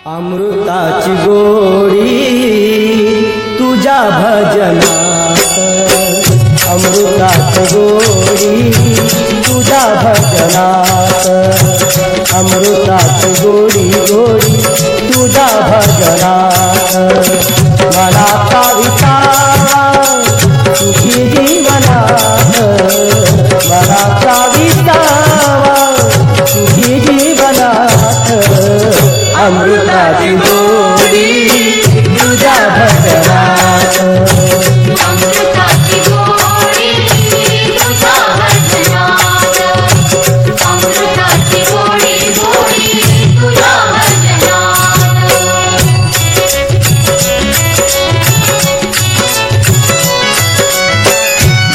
अमृताची गोडी तुझ्या भजनात, अमृताची गोडी तुझ्या भजनात, अमृताची गोडी गोडी तुझ्या भजनात। मला विसावा सुखी जीवनात, मला विसावा सुखी जीवनात, अमृताची गोडी तुझ्या भजनात, अमृताची गोडी तुझ्या भजनात, अमृताची गोडी गोडी तुझ्या भजनात।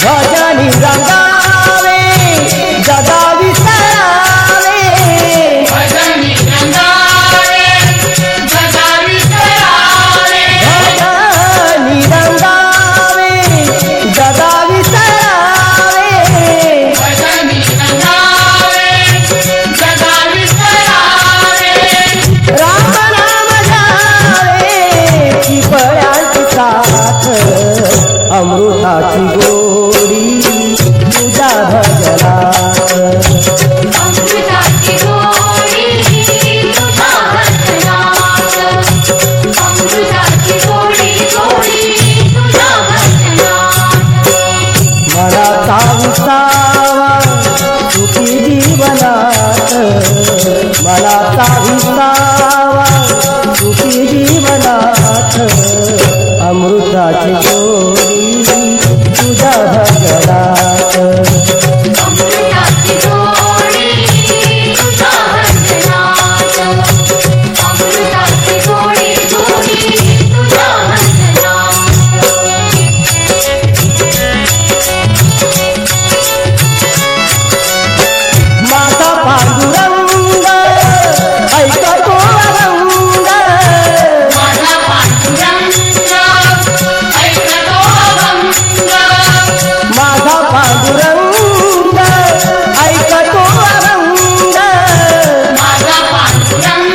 भजनी रंगावे जगा विसरावे, भजनी रंगावे जगा विसरावे, भजनी रंगावे जगा विसरावे, भजनी रंगावे जगा विसरावे। राम नाम घ्यावे चिपळ्याची साथ, अमृताची गोडी तुझ्या भजनात, अमृताची गोडी तुझ्या भजनात, अमृताची गोडी गोडी तुझ्या भजनात। मनाचा विसावा सुखी जीवनात, मनाचा विसावा सुखी जीवनात, अमृताची गोडी तुझ्या भजनात, अमृताची गोडी तुझ्या भजनात, अमृताची गोडी गोडी तुझ्या भजनात। माझा पांडुरंग ऐकतो अभंग, माझा पांडुरंग ऐकतो अभंग, माझा पांडुरंग ऐकतो अभंग, माझा पांडुरंग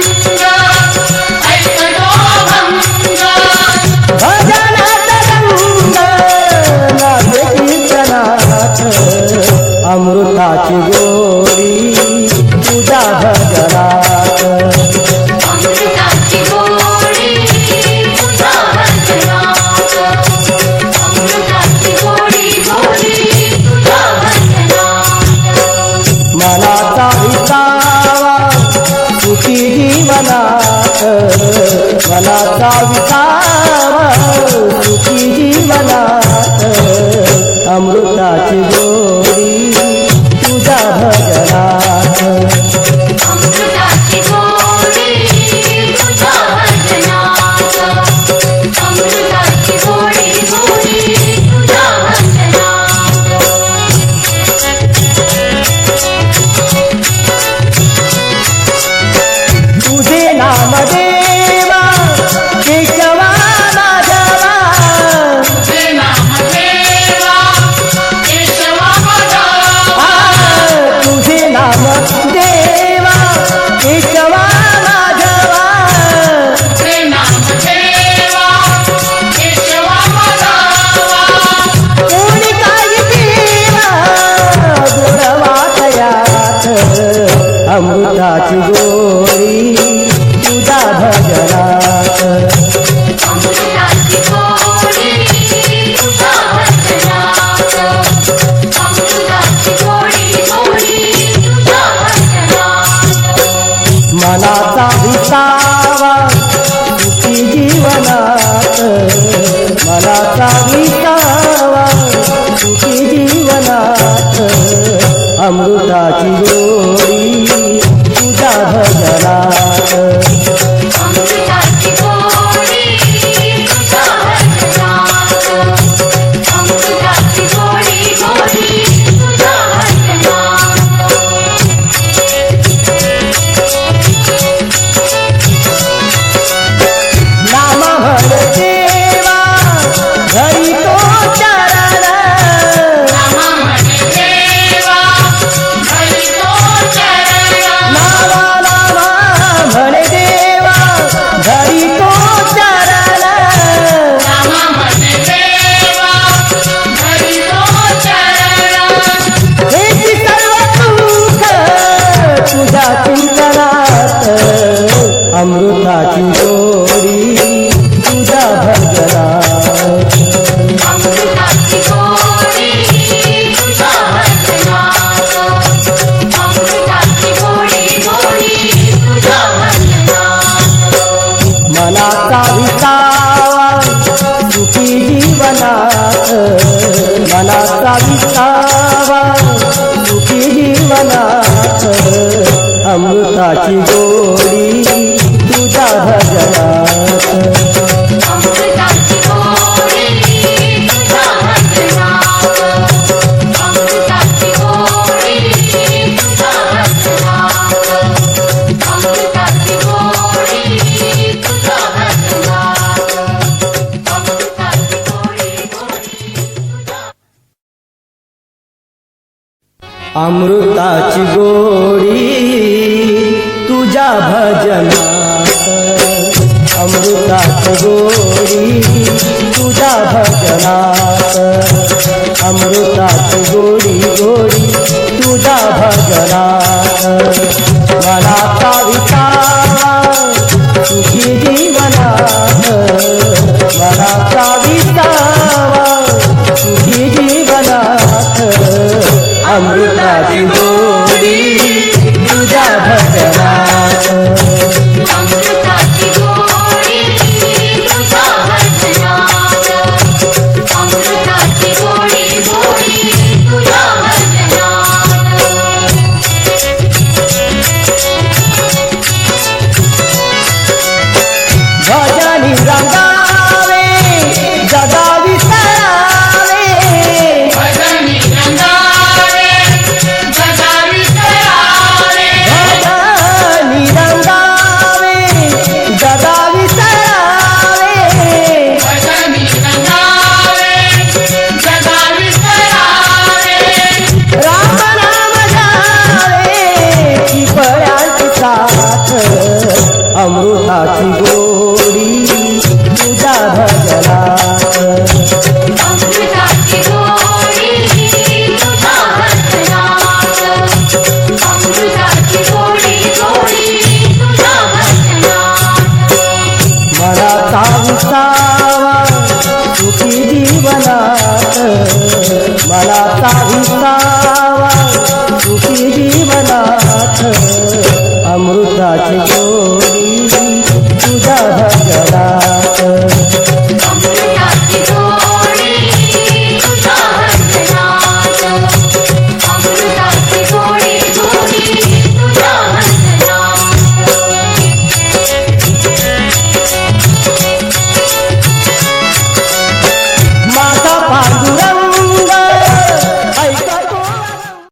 ऐकतो अभंग। भजनात रंग नाचे कीर्तनात, अमृताची गोडी तुझ्या भजनात, अमृताची गोडी तुझ्या भजनात, अमृताची गोडी गोडी तुझ्या भजनात। मनाचा विसावा सुखी जीवनात, मनाचा विसावा सुखी जीवनात, अमृताची गोडी तुझ्या भजनात, अमृताची गोडी तुझ्या भजनात, अमृताची गोडी गोडी तुझ्या भजनात। तुझे नाम देवा केशवा माधवा, तुझे नाम देवा केशवा माधवा, तुझे नाम देवा केशवा माधवा, तुझे नाम देवा केशवा माधवा। कोणी काय देवा गुणवा तयात, अमृताची गोडी तुझ्या भजनात, अमृताची गोडी तुझ्या भजनात, अमृताची गोडी गोडी तुझ्या भजनात। मनाचा विसावा सुखी जीवनात, मनाचा विसावा सुखी जीवनात, अमृताची गोडी तुझ्या भजनात, अमृताची गोडी तुझ्या भजनात, अमृताची गोडी गोडी तुझ्या भजनात। नाम म्हण देवा घरी तो चरण, नाम म्हण देवा हरी तो चरण, नावा नावा म्हण देवा अमृताची गोडी तुझ्या भजनात अमृताची गोडी तुझ्या भजनात अमृताची गोडी गोडी तुझ्या भजनात मनाचा विसावा सुखी जीवनात मनाचा विसावा सुखी जीवनात अमृताची गोडी तुझ्या भजनात अमृताची गोडी तुझ्या भजनात अमृताची गोडी तुझ्या भजनात अमृताची गोडी तुझ्या भजनात अमृताची गोडी तुझ्या अमृताची गोडी तुझ्या भजनात अमृताची गोडी तुझ्या भजनात अमृताची गोडी गोडी तुझ्या भजनात मनाचा विसावा सुखी जीवनात मनाचा विसावा सुखी जीवनात अमृताची गोडी तुझ्या भजनात अमृताची गोडी तुझ्या भजनात अमृताची गोडी गोडी तुझ्या भजनात भजनी रंगावे जगा विसरावे भजनी रंगावे जगा विसरावे भजनी रंगावे जगा विसरावे भजनी रंगावे जगा विसरावे राम नाम जावे की पळ्याची साथ अमृताची गोडी